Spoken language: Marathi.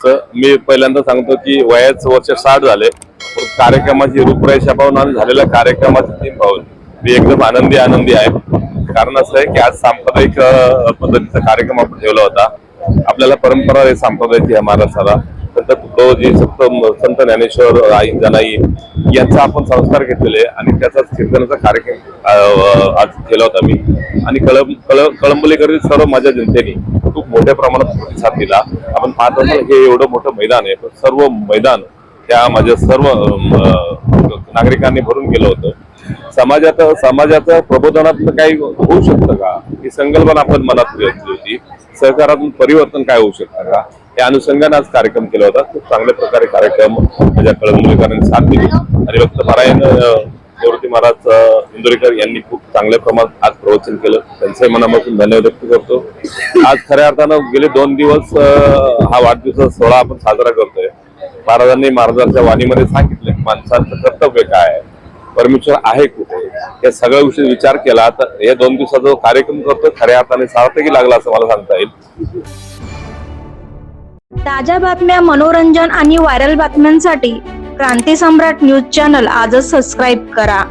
मी पहिल्यांदा सांगतो की वयाचं वर्ष 60 झाले, कार्यक्रमाची रूपरेषा पाहून आणि झालेल्या कार्यक्रमाची थीम पाहून मी एकदम आनंदी आहे। कारण असं आहे की आज सांप्रदायिक पद्धतीचा कार्यक्रम आपण ठेवला होता। आपल्याला परंपरा आहे सांप्रदायिक या महाराष्ट्राला। संत तुकडोजी, संत ज्ञानेश्वर, आई जनाई यांचा आपण संस्कार घेतलेले आणि त्याचाच कीर्तनाचा कार्यक्रम आज केला होता मी। आणि कळंबोलीकरील सर्व माझ्या जनतेने खूप मोठ्या प्रमाणात प्रतिसाद दिला। आपण पाहत असाल हे एवढं मोठं मैदान आहे, पण सर्व मैदान त्या माझ्या सर्व नागरिकांनी भरून गेलं होतं। समाजाचं प्रबोधनातून काही होऊ शकतं का, ही संकल्पना आपण मनात घेतली होती। सहकारातून परिवर्तन काय होऊ शकतं का, या अनुषंगाने आज कार्यक्रम केला होता। खूप चांगल्या प्रकारे कार्यक्रम माझ्या कळंबोलीकरांनी साथ दिली आणि भक्तपरायण निवृत्ती महाराज इंदोरीकर यांनी खूप चांगल्या प्रमाणात आज प्रवचन केलं। त्यांचे मनापासून धन्यवाद व्यक्त करतो। आज खऱ्या अर्थानं गेले 2 दिवस हा वाढदिवसाचा सोहळा आपण साजरा करतोय। महाराजांनी महाराजांच्या वाणीमध्ये सांगितले माणसाचं कर्तव्य काय आहे, परमेश्वर आहे कुठे, या सगळ्या गोष्टी विचार केला तर हे 2 दिवसाचा जो कार्यक्रम करतो खऱ्या अर्थाने सार्थकी लागला असं मला सांगता येईल। ताज्या बातम्या, मनोरंजन आणि व्हायरल बातम्यांसाठी क्रांती सम्राट न्यूज चॅनल आजच सबस्क्राईब करा।